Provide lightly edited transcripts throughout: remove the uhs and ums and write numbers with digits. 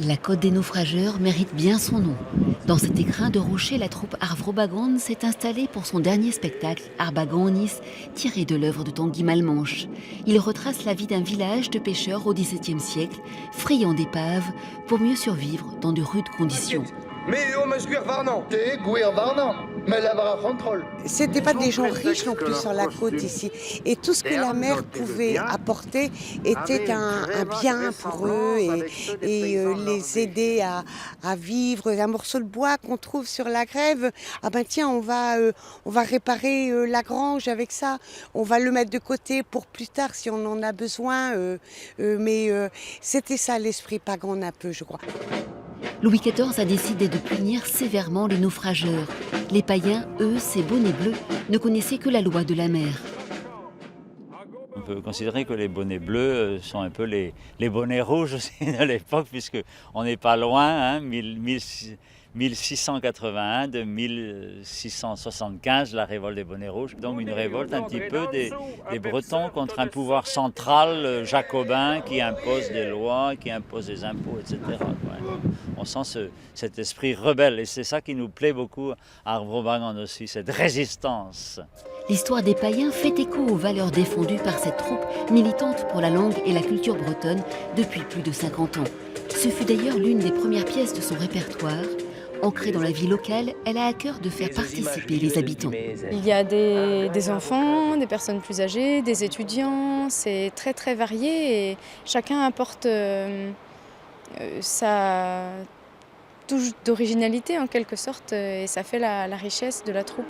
La côte des naufrageurs mérite bien son nom. Dans cet écrin de rocher, la troupe Arvrobagan s'est installée pour son dernier spectacle, Arbagaonis, tiré de l'œuvre de Tanguy Malmanche. Il retrace la vie d'un village de pêcheurs au XVIIe siècle, friand d'épaves, pour mieux survivre dans de rudes conditions. C'était pas des gens riches non plus sur la côte ici. Et tout ce que la mer pouvait apporter était un bien pour eux et les aider à vivre. Un morceau de bois qu'on trouve sur la grève, ah ben tiens, on va réparer la grange avec ça. On va le mettre de côté pour plus tard si on en a besoin. Mais c'était ça l'esprit pagan un peu, je crois. Louis XIV a décidé de punir sévèrement les naufrageurs. Les païens, eux, ces bonnets bleus, ne connaissaient que la loi de la mer. On peut considérer que les bonnets bleus sont un peu les bonnets rouges aussi de l'époque, puisqu'on n'est pas loin, 1681 de 1675, la révolte des bonnets rouges. Donc une révolte un petit peu des Bretons contre un pouvoir central jacobin qui impose des lois, qui impose des impôts, etc. On sent cet esprit rebelle et c'est ça qui nous plaît beaucoup à Arvrobagan aussi, cette résistance. L'histoire des païens fait écho aux valeurs défendues par cette troupe militante pour la langue et la culture bretonne depuis plus de 50 ans. Ce fut d'ailleurs l'une des premières pièces de son répertoire. Ancrée dans la vie locale, elle a à cœur de faire participer les habitants. Il y a des enfants, des personnes plus âgées, des étudiants, c'est très très varié et chacun apporte sa touche d'originalité en quelque sorte et ça fait la richesse de la troupe.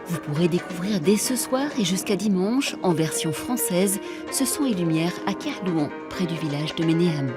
Vous pourrez découvrir dès ce soir et jusqu'à dimanche, en version française, Ce son et lumière à Kerlouan, près du village de Ménéam.